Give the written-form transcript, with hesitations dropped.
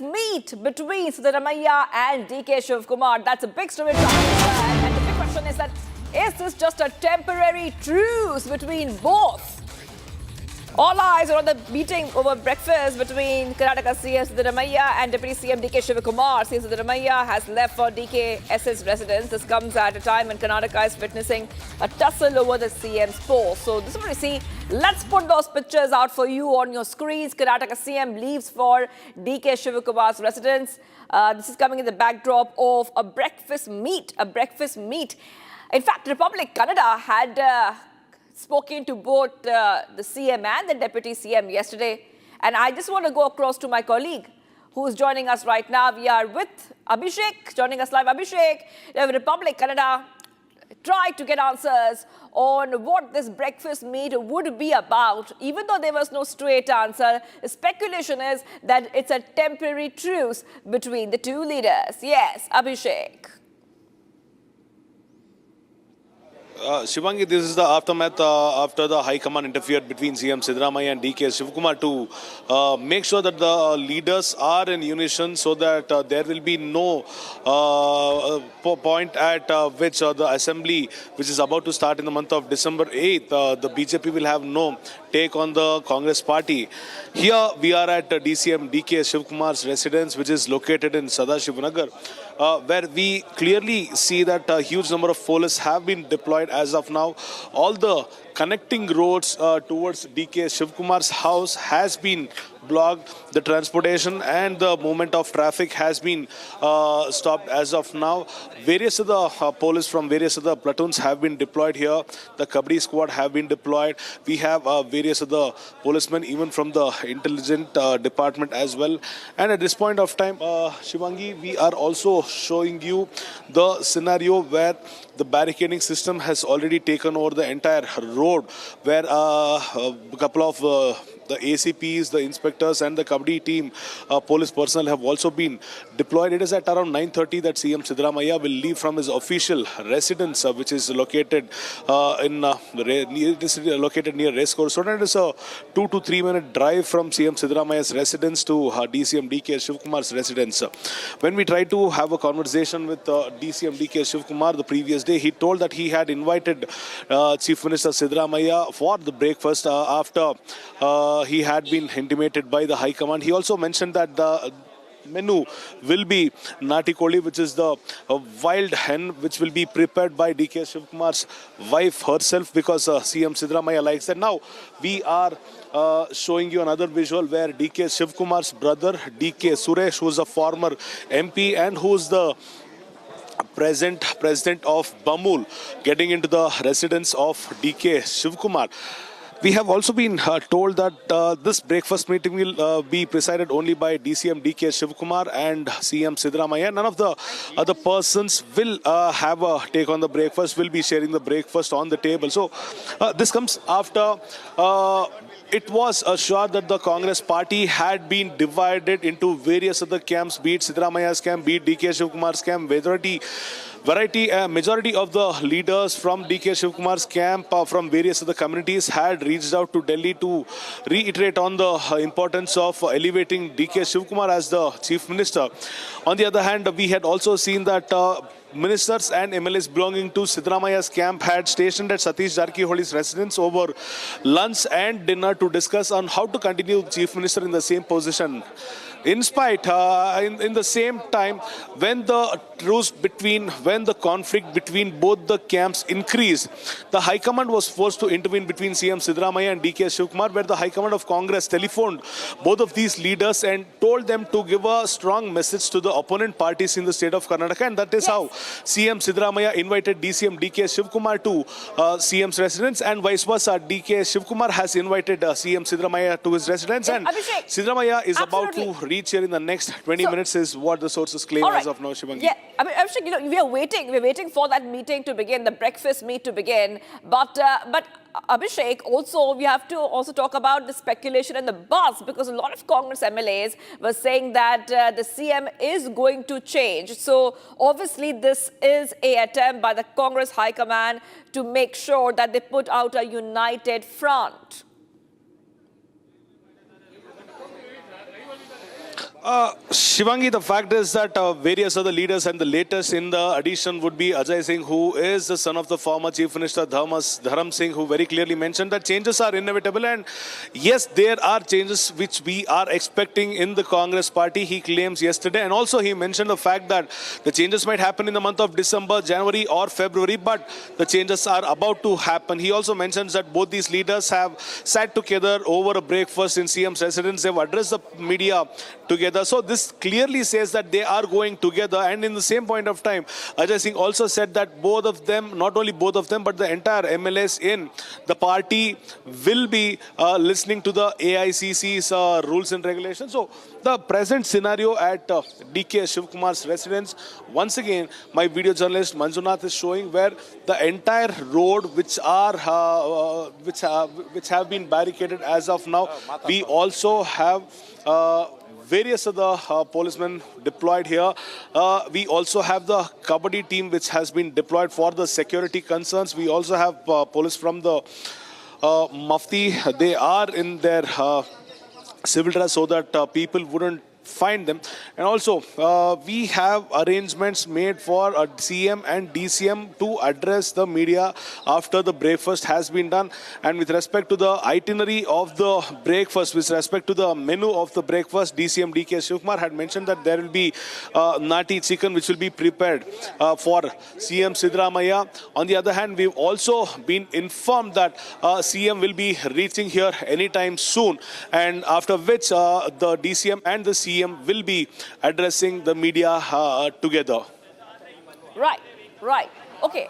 meet between Siddaramaiah and DK Shivkumar. That's a big story. And the big question is that, is this just a temporary truce between both? All eyes are on the meeting over breakfast between Karnataka CM Siddaramaiah and Deputy CM DK Shivkumar. CM Siddaramaiah has left for DKS's residence. This comes at a time when Karnataka is witnessing a tussle over the CM's post. So this is what we see. Let's put those pictures out for you on your screens. Karnataka CM leaves for DK Shivkumar's residence. This is coming in the backdrop of a breakfast meet. In fact, Republic Kannada had spoken to both the CM and the Deputy CM yesterday. And I just want to go across to my colleague who is joining us right now. We are with Abhishek, joining us live. Abhishek, Republic Kannada tried to get answers on what this breakfast meet would be about. Even though there was no straight answer, the speculation is that it's a temporary truce between the two leaders. Yes, Abhishek. Shivangi, this is the aftermath after the High Command interfered between CM Siddaramaiah and DK Shivkumar to make sure that the leaders are in unison so that there will be no point at which the assembly, which is about to start in the month of December 8th, the BJP will have no take on the Congress party. Here we are at DCM DK Shivkumar's residence, which is located in Sadashivanagar, where we clearly see that a huge number of police have been deployed as of now. All the connecting roads towards DK Shivkumar's house has been blocked. The transportation and the movement of traffic has been stopped as of now. Various other police from various other platoons have been deployed here. The Kabaddi squad have been deployed. We have various other policemen even from the intelligence department as well. And at this point of time, Shivangi, we are also showing you the scenario where the barricading system has already taken over the entire road, where a couple of the ACPs, the inspectors and the Kabaddi team, police personnel have also been deployed. It is at around 9:30 that CM Siddaramaiah will leave from his official residence, which is located located near Racecourse Road. And it is a 2 to 3 minute drive from CM Siddaramaiah's residence to DCM DK Shivkumar's residence. When we tried to have a conversation with DCM DK Shivkumar the previous day, he told that he had invited Chief Minister Siddaramaiah for the breakfast after he had been intimated by the High Command. He also mentioned that the menu will be Nati Koli, which is the wild hen, which will be prepared by DK Shivkumar's wife herself, because CM Siddaramaiah likes that. Now, we are showing you another visual where DK Shivkumar's brother, DK Suresh, who is a former MP and who is the president of Bamul, getting into the residence of DK Shivkumar. We have also been told that this breakfast meeting will be presided only by DCM DK Shivkumar and CM Siddaramaiah. None of the other persons will have a take on the breakfast, will be sharing the breakfast on the table. So this comes after it was assured that the Congress party had been divided into various other camps, be it Siddaramaiah's camp, be it DK Shivkumar's camp. Majority of the leaders from DK Shivkumar's camp from various other communities had reached out to Delhi to reiterate on the importance of elevating DK Shivkumar as the Chief Minister. On the other hand, we had also seen that ministers and MLAs belonging to Siddaramaiah's camp had stationed at Satish Jarkiholi's residence over lunch and dinner to discuss on how to continue Chief Minister in the same position. In the same time, when the conflict between both the camps increased, the High Command was forced to intervene between CM Siddaramaiah and DK Shivkumar, where the High Command of Congress telephoned both of these leaders and told them to give a strong message to the opponent parties in the state of Karnataka. And that is how CM Siddaramaiah invited DCM DK Shivkumar to CM's residence, and vice versa. DK Shivkumar has invited CM Siddaramaiah to his residence, and Abhishek, Siddaramaiah is about to reach here in the next 20 minutes is what the sources claim as of now, Shivangi. Yeah, I mean, Abhishek, we're waiting for that meeting to begin, the breakfast meet to begin. But Abhishek, also we have to also talk about the speculation and the buzz, because a lot of Congress MLAs were saying that the CM is going to change. So obviously this is an attempt by the Congress High Command to make sure that they put out a united front. Shivangi, the fact is that various other leaders and the latest in the addition would be Ajay Singh, who is the son of the former Chief Minister Dharam Singh, who very clearly mentioned that changes are inevitable. And yes, there are changes which we are expecting in the Congress party, he claims yesterday. And also he mentioned the fact that the changes might happen in the month of December, January or February, but the changes are about to happen. He also mentions that both these leaders have sat together over a breakfast in CM's residence. They've addressed the media together. So this clearly says that they are going together. And in the same point of time, Ajay Singh also said that both of them, not only both of them, but the entire MLS in the party will be listening to the AICC's rules and regulations. So the present scenario at DK Shivkumar's residence, once again, my video journalist Manjunath is showing where the entire road which have been barricaded as of now. We also have various other policemen deployed here. We also have the Kabaddi team which has been deployed for the security concerns. We also have police from the Mufti. They are in their civil dress so that people wouldn't find them. And also we have arrangements made for CM and DCM to address the media after the breakfast has been done. And with respect to the itinerary of the breakfast, with respect to the menu of the breakfast, DCM DK Shivkumar had mentioned that there will be nati chicken which will be prepared for CM Siddaramaiah. On the other hand, we've also been informed that CM will be reaching here anytime soon, and after which the DCM and the CM will be addressing the media together. Right. Okay.